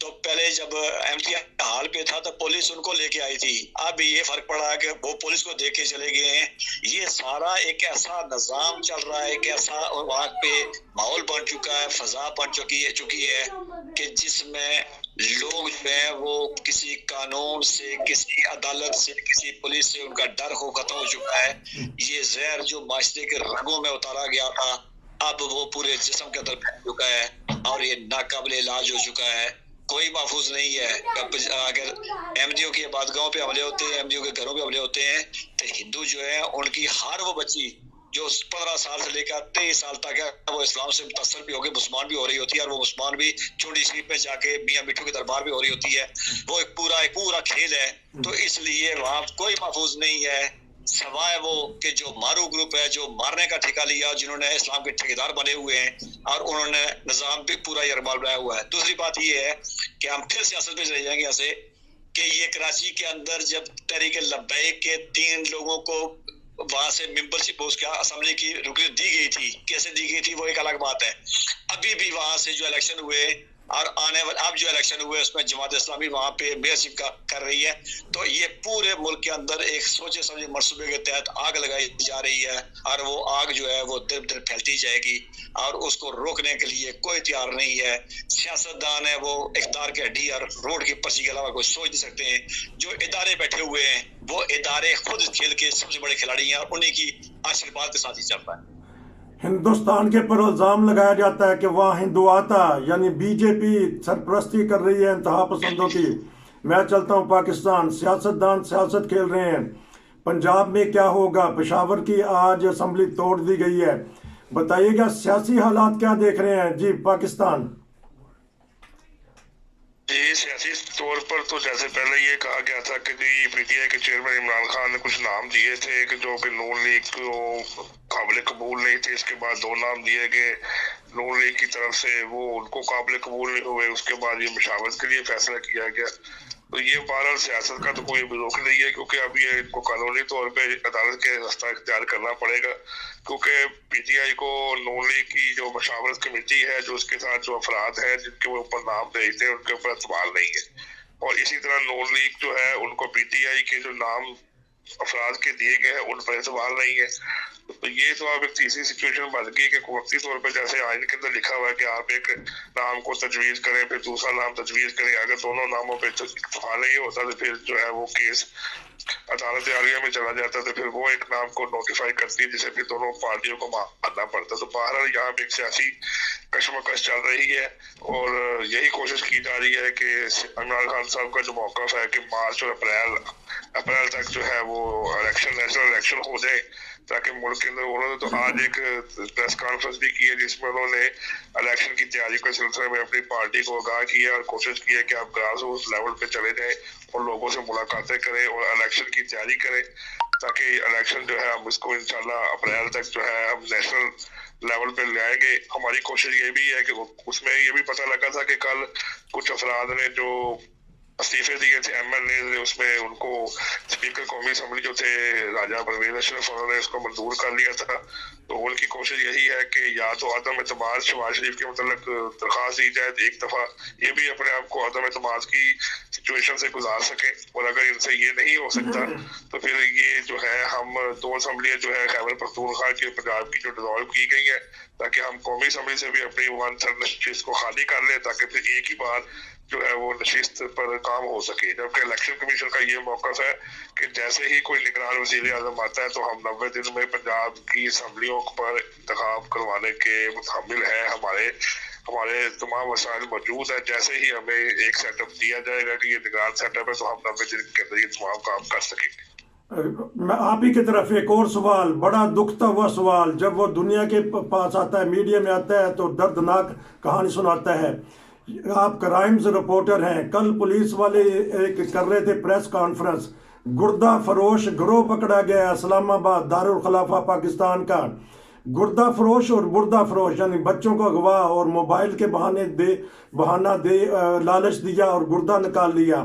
تو پہلے جب احمدیہ حال پہ تھا تو پولیس ان کو لے کے آئی تھی. اب یہ فرق پڑا ہے کہ وہ پولیس کو دیکھ کے چلے گئے ہیں. یہ سارا ایک ایسا نظام چل رہا ہے, ایک ایسا وہاں پہ ماحول بن چکا ہے, فضا بن چکی ہے کہ جس میں لوگ جو ہے وہ کسی قانون سے, کسی عدالت سے, کسی پولیس سے ان کا ڈر ہو ختم ہو چکا ہے. یہ زہر جو معاشرے کے رگوں میں اتارا گیا تھا اب وہ پورے جسم کے اندر پھیل چکا ہے اور یہ ناقابل علاج ہو چکا ہے. کوئی محفوظ نہیں ہے. اگر احمدیوں کی عبادتگاہوں پہ حملے ہوتے ہیں, احمدیوں کے گھروں پہ حملے ہوتے ہیں, تو ہندو جو ہے ان کی ہر وہ بچی جو 15 سال سے لے کر 23 سال تک ہے وہ اسلام سے متاثر بھی ہو گئی, مسلمان بھی ہو رہی ہوتی ہے, اور وہ مسلمان بھی چونڈی شریف میں جا کے میاں مٹھو کے دربار بھی ہو رہی ہوتی ہے. وہ ایک پورا کھیل ہے. تو اس لیے وہاں کوئی محفوظ نہیں ہے سوائے وہ کہ جو مارو گروپ ہے, جو مارنے کا ٹھیکہ لیا, جنہوں نے اسلام کے ٹھیکیدار بنے ہوئے ہیں اور انہوں نے نظام بھی پورا یرغمال بنایا ہوا ہے. دوسری بات یہ ہے کہ ہم پھر سیاست پہ چلے جائیں گے یہاں سے کہ یہ کراچی کے اندر جب تحریک لبیک کے 3 لوگوں کو وہاں سے ممبر شپ اس کا اسمبلی کی رکنیت دی گئی تھی, کیسے دی گئی تھی وہ ایک الگ بات ہے. ابھی بھی وہاں سے جو الیکشن ہوئے اور آنے والے اب جو الیکشن ہوئے اس میں جماعت اسلامی وہاں پہ میئرشپ کا کر رہی ہے. تو یہ پورے ملک کے اندر ایک سوچے سمجھے منصوبے کے تحت آگ لگائی جا رہی ہے اور وہ آگ جو ہے وہ در در پھیلتی جائے گی اور اس کو روکنے کے لیے کوئی تیار نہیں ہے. سیاستدان ہے وہ اقتدار کے ہڈی اور روڈ کی پرچی کے علاوہ کوئی سوچ نہیں سکتے ہیں. جو ادارے بیٹھے ہوئے ہیں وہ ادارے خود کھیل کے سب سے بڑے کھلاڑی ہیں اور انہیں کی آشیرواد کے ساتھ ہی چل رہا ہے. ہندوستان کے پر الزام لگایا جاتا ہے کہ وہاں ہندوآتا یعنی بی جے پی سرپرستی کر رہی ہے انتہا پسندوں کی. میں چلتا ہوں پاکستان, سیاستدان سیاست کھیل رہے ہیں. پنجاب میں کیا ہوگا؟ پشاور کی آج اسمبلی توڑ دی گئی ہے. بتائیے گا سیاسی حالات کیا دیکھ رہے ہیں جی پاکستان؟ جی سیاسی طور پر تو جیسے پہلے یہ کہا گیا تھا کہ جی پی ٹی آئی کے چیئرمین عمران خان نے کچھ نام دیے تھے کہ جو کہ نون لیگ کو قابل قبول نہیں تھے. اس کے بعد 2 نام دیے گئے نون لیگ کی طرف سے, وہ ان کو قابل قبول نہیں ہوئے. اس کے بعد یہ مشاورت کے لیے فیصلہ کیا گیا. تو یہ بہرحال سیاست کا تو کوئی رخ نہیں ہے کیونکہ اب یہ ان کو قانونی طور پہ عدالت کے راستہ اختیار کرنا پڑے گا کیونکہ پی ٹی آئی کو نون لیگ کی جو مشاورت کمیٹی ہے, جو اس کے ساتھ جو افراد ہیں جن کے وہ اوپر نام بھیجتے ہیں ان کے اوپر اعتبار نہیں ہے. اور اسی طرح نون لیگ جو ہے ان کو پی ٹی آئی کے جو نام افراد کے دیے گئے ہیں ان پر اعتبار نہیں ہے. تو یہ تو اب ایک تیسری سچویشن بن گئی کہ وقتی طور پہ جیسے آئین کے اندر لکھا ہوا ہے کہ آپ ایک نام کو تجویز کریں پھر دوسرا نام تجویز کریں, اگر دونوں ناموں پہ اتفاق نہیں ہوتا تو پھر جو ہے وہ کیس عدالت عالیہ میں چلا جاتا تو پھر وہ ایک نام کو نوٹیفائی کرتی ہے جسے پھر دونوں پارٹیوں کو ماننا پڑتا. تو بہرحال یہاں پہ ایک سیاسی کشمکش چل رہی ہے اور یہی کوشش کی جا رہی ہے کہ عمران خان صاحب کا جو موقف ہے کہ مارچ اور اپریل تک جو ہے وہ الیکشن نیشنل الیکشن ہو جائے تاکہ ملک کے اندر. انہوں نے تو آج ایک پریس کانفرنس بھی کی ہے جس میں انہوں نے الیکشن کی تیاری کے سلسلے میں اپنی پارٹی کو آگاہ کیا اور کوشش کی ہے کہ آپ گراس روٹ لیول پہ چلے جائیں اور لوگوں سے ملاقاتیں کریں اور الیکشن کی تیاری کریں تاکہ الیکشن جو ہے ہم اس کو انشاءاللہ اپریل تک جو ہے ہم نیشنل لیول پہ لے آئیں گے. ہماری کوشش یہ بھی ہے کہ اس میں یہ بھی پتہ لگا تھا کہ کل کچھ افراد نے جو استعفے دیے تھے ایم ایل اے نے, اس میں ان کو اسپیکر قومی اسمبلی جو تھے راجہ پرویز اشرف انہوں نے اس کو منظور کر لیا تھا. تو ان کی کوشش یہی ہے کہ یا تو عدم اعتماد شہباز شریف کے متعلق درخواست دی جائے, ایک دفعہ یہ بھی اپنے آپ کو عدم اعتماد کی سچویشن سے گزار سکیں, اور اگر ان سے یہ نہیں ہو سکتا تو پھر یہ جو ہے ہم 2 اسمبلیاں جو ہے خیبر پختونخوا کی پنجاب کی جو ڈیزالو کی گئی ہیں تاکہ ہم قومی اسمبلی سے بھی اپنی 1/3 نشست کو خالی کر لیں تاکہ پھر ایک ہی بار جو ہے وہ نشست پر کام ہو سکے. جبکہ الیکشن کمیشن کا یہ موقف ہے کہ جیسے ہی کوئی نگران وزیر اعظم آتا ہے تو ہم 90 دن میں پنجاب کی اسمبلیوں پر انتخاب کروانے کے متحمل ہیں. ہمارے تمام وسائل موجود ہیں. جیسے ہی ہمیں ایک سیٹ اپ دیا جائے گا کہ یہ نگران سیٹ اپ ہے تو ہم 90 دن کے اندر یہ تمام کام کر سکیں گے. میں آپ ہی کی طرف ایک اور سوال, بڑا دکھتا ہوا سوال, جب وہ دنیا کے پاس آتا ہے, میڈیا میں آتا ہے تو دردناک کہانی سناتا ہے. آپ کرائمز رپورٹر ہیں, کل پولیس والے ایک کر رہے تھے پریس کانفرنس, گردہ فروش گروہ پکڑا گیا اسلام آباد دارالخلافہ پاکستان کا. گردہ فروش اور بردہ فروش یعنی بچوں کو اغوا اور موبائل کے بہانہ دے لالچ دیا اور گردہ نکال لیا.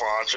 5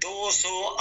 200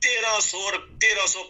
1300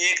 1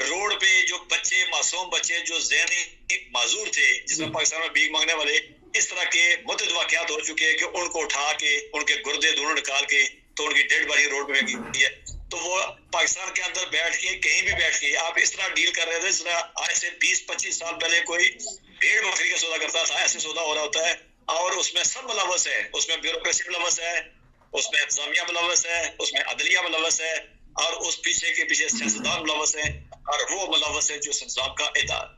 روڈ پہ جو بچے معصوم بچے جو ذہنی معذور تھے جس میں پاکستان میں بھیک مانگنے والے اس طرح کے متعدد واقعات ہو چکے ہیں کہ ان کو اٹھا کے ان کے گردے دونوں نکال کے تو ان کی ڈیڈ باڈی روڈ پہ گئی ہے. تو وہ پاکستان کے اندر بیٹھ کے کہیں بھی بیٹھ کے آپ اس طرح ڈیل کر رہے تھے جس طرح آج سے 20-25 سال پہلے کوئی بھیڑ بکری کا سودا کرتا تھا ایسے سودا ہو رہا ہوتا ہے. اور اس میں سب ملوث ہے, اس میں بیوروکریسی ملوث ہے, اس میں انتظامیہ ملوث ہے, اس میں عدلیہ ملوث ہے, اور اس پیچھے کے پیچھے سیاستدان ملوث ہیں, اور وہ ملوث ہے جو نظام کا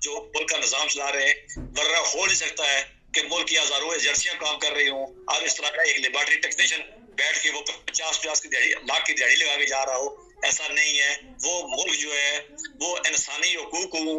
جو ملک کا نظام چلا رہے ہیں. ورنہ ہو نہیں سکتا ہے کہ ملک کی ہزاروں ایجنسیاں کام کر رہی ہوں اور اس طرح کا ایک لیبارٹری ٹیکنیشین بیٹھ کے وہ 50 لاکھ کی دیہڑی لگا کے جا رہا ہو. ایسا نہیں ہے. وہ ملک جو ہے وہ انسانی حقوق ہو,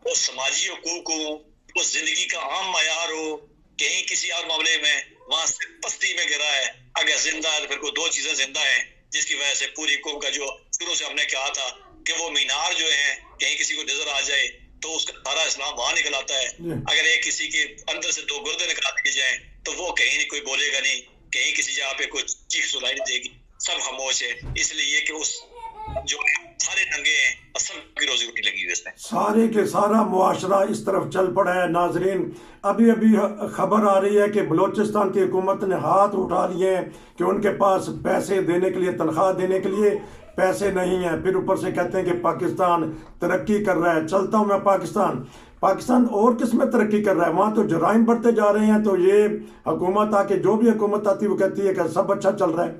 وہ سماجی حقوق ہو, وہ زندگی کا عام معیار ہو, کہیں کسی اور معاملے میں وہاں سے پستی میں گرا ہے. اگر زندہ ہے تو پھر کوئی دو چیزیں زندہ ہیں جس کی وجہ سے پوری قوم کا جو شروع سے ہم نے کہا تھا کہ وہ مینار جو ہے کہیں کسی کو نظر آ جائے تو اس کا سارا اسلام وہاں نکل آتا ہے. اگر ایک کسی کے اندر سے 2 گردے نکال دیے جائیں تو وہ کہیں نہیں کوئی بولے گا نہیں, کہیں کسی جگہ پہ کوئی چیخ سنائی نہیں دے گی, سب خاموش ہے. اس لیے کہ اس جو سارے ننگے ہیں اصل کی روزی روٹی لگی ہوئی اس میں. سارے کے سارا معاشرہ اس طرف چل پڑا ہے. ناظرین ابھی خبر آ رہی ہے کہ بلوچستان کی حکومت نے ہاتھ اٹھا لیے ہیں کہ ان کے پاس پیسے دینے کے لیے, تنخواہ دینے کے لیے پیسے نہیں ہیں. پھر اوپر سے کہتے ہیں کہ پاکستان ترقی کر رہا ہے. چلتا ہوں میں پاکستان اور کس میں ترقی کر رہا ہے؟ وہاں تو جرائم بڑھتے جا رہے ہیں. تو یہ حکومت آ کے جو بھی حکومت آتی ہے وہ کہتی ہے کہ سب اچھا چل رہا ہے.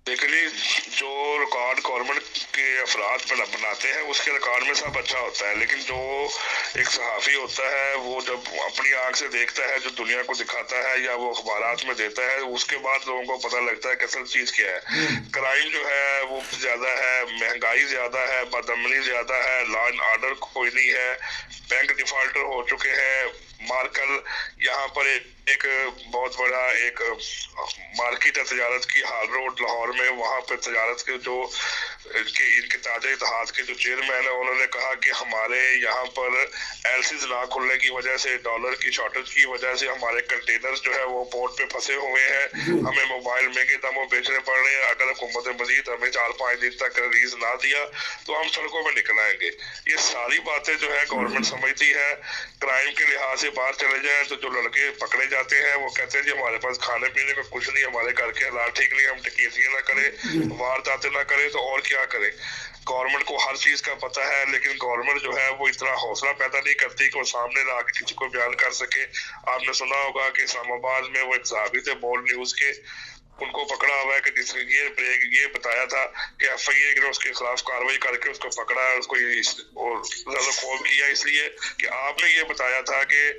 بیسیکلی جو ریکارڈ گورنمنٹ کے افراد بناتے ہیں اس کے ریکارڈ میں سب اچھا ہوتا ہے, لیکن جو ایک صحافی ہوتا ہے وہ جب اپنی آنکھ سے دیکھتا ہے جو دنیا کو دکھاتا ہے یا وہ اخبارات میں دیتا ہے اس کے بعد لوگوں کو پتہ لگتا ہے کہ اصل چیز کیا ہے. کرائم جو ہے وہ زیادہ ہے, مہنگائی زیادہ ہے, بدامنی زیادہ ہے, لا اینڈ آرڈر کوئی نہیں ہے, بینک ڈیفالٹر ہو چکے ہیں. مارکل یہاں پر ایک بہت بڑا ایک مارکیٹ ہے تجارت کی, ہال روڈ لاہور میں, وہاں پہ تجارت کے جو ان کے تاجر اتحاد کے جو چیئرمین ہیں انہوں نے کہا کہ ہمارے یہاں پر ایلسیز نہ کھلنے کی وجہ سے, ڈالر کی شارٹیج کی وجہ سے ہمارے کنٹینرز جو ہے وہ پورٹ پہ پھنسے ہوئے ہیں, ہمیں موبائل مہنگے داموں بیچنے پڑ رہے ہیں. اگر حکومت مزید ہمیں 4-5 دن تک ریلیز نہ دیا تو ہم سڑکوں میں نکل آئیں گے. یہ ساری باتیں جو ہے گورنمنٹ سمجھتی ہے. کرائم کے لحاظ سے باہر چلے جائیں تو جو لڑکے پکڑے جاتے ہیں وہ کہتے ہیں جی ہمارے پاس کھانے پینے کا کچھ نہیں, ہمارے گھر کے حالات ٹھیک نہیں, ہم ڈکیتیاں نہ کریں, وارداتیں نہ کریں تو اور کیا کریں. گورنمنٹ کو ہر چیز کا پتہ ہے, لیکن گورنمنٹ جو ہے وہ اتنا حوصلہ پیدا نہیں کرتی کہ وہ سامنے لا کے کسی کو بیان کر سکے. آپ نے سنا ہوگا کہ اسلام آباد میں وہ ایک صحافی تھے بولڈ نیوز کے, ان کو پکڑا ہوا ہے کہ جس نے یہ بتایا تھا کہ ایف آئی اے نے اس کے خلاف کاروائی کر کے اس کو پکڑا ہے, اس کو زیادہ خوف کیا اس لیے کہ آپ نے یہ بتایا تھا کہ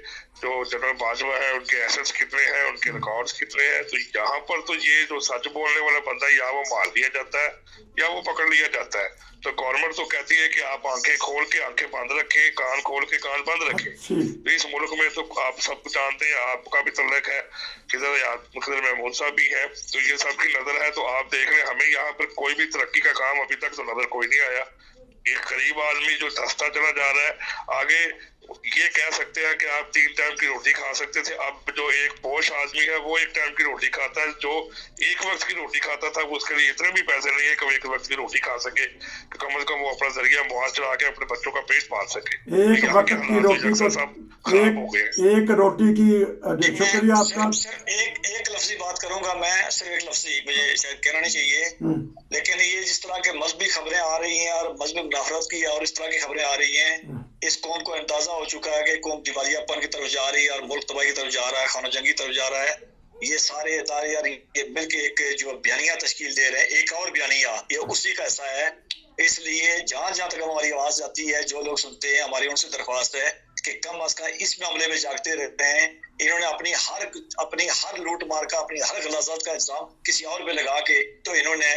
جو جنرل باجوہ ہے ان کے ایسٹس کتنے ہیں, ان کے ریکارڈز کتنے ہیں. تو یہاں پر تو یہ جو سچ بولنے والا بندہ یا وہ مار دیا جاتا ہے یا وہ پکڑ لیا جاتا ہے. تو گورنمنٹ تو کہتی ہے کہ آپ آنکھیں کھول کے آنکھیں بند رکھیں, کان کھول کے کان بند رکھیں. اس ملک میں تو آپ سب کچھ جانتے ہیں, آپ کا بھی تعلق ہے, ادھر محمود صاحب بھی ہے, تو یہ سب کی نظر ہے. تو آپ دیکھ لیں ہمیں یہاں پر کوئی بھی ترقی کا کام ابھی تک تو نظر کوئی نہیں آیا. ایک غریب آدمی جو دھستا چلا جا رہا ہے آگے. یہ کہہ سکتے ہیں کہ آپ 3 ٹائم کی روٹی کھا سکتے تھے, اب جو ایک پوش آدمی ہے وہ 1 ٹائم کی روٹی کھاتا ہے. جو 1 وقت کی روٹی کھاتا تھا وہ اس کے لیے اتنے بھی پیسے نہیں ہے کہ وہ 1 وقت کی روٹی کھا سکے, کہ کم از کم وہ اپنا ذریعہ معاش چلا کے اپنے بچوں کا پیٹ پال سکے. ایک وقت کی روٹی کو ایک روٹی کی. شکریہ آپ کا. ایک لفظی بات کروں گا میں, صرف ایک لفظی, مجھے شاید کہنا نہیں چاہیے, لیکن یہ جس طرح کے مذہبی خبریں آ رہی ہیں اور مذہبی نفرت کی اور اس طرح کی خبریں آ رہی ہیں, اس قوم کو اندازہ ہو چکا ہے کہ قوم دیوالیہ پن کی طرف جا رہی ہے اور ملک تباہی کی طرف جا رہا ہے, خانہ جنگی کی طرف جا رہا ہے. یہ سارے ادارے اور یہ مل کے ایک جو بیانیہ تشکیل دے رہے ہیں, ایک اور بیانیہ یہ اسی کا حصہ ہے. اس لیے جہاں تک ہماری آواز جاتی ہے, جو لوگ سنتے ہیں, ہماری ان سے درخواست ہے کہ کم از کم اس معاملے میں جاگتے رہتے ہیں. انہوں نے اپنی ہر لوٹ مار کا, اپنی ہر غلاظت کا الزام کسی اور پہ لگا کے تو انہوں نے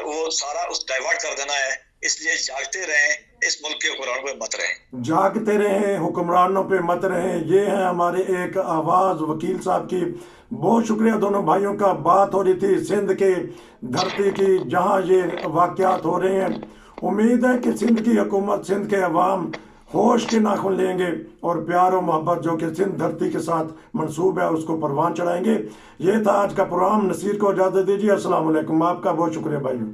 وہ سارا اس ڈائیورٹ کر دینا ہے. اس لیے جاگتے رہیں, اس ملک کے حکمرانوں پہ مت رہیں, جاگتے رہیں, حکمرانوں پہ مت رہیں. یہ ہے ہمارے ایک آواز وکیل صاحب کی. بہت شکریہ دونوں بھائیوں کا. بات ہو رہی تھی سندھ کے دھرتی کی جہاں یہ واقعات ہو رہے ہیں. امید ہے کہ سندھ کی حکومت, سندھ کے عوام ہوش کے ناخن لیں گے اور پیار و محبت جو کہ سندھ دھرتی کے ساتھ منسوب ہے اس کو پروان چڑھائیں گے. یہ تھا آج کا پروگرام. نصیر کو اجازت دیجیے. السلام علیکم. آپ کا بہت شکریہ بھائیوں.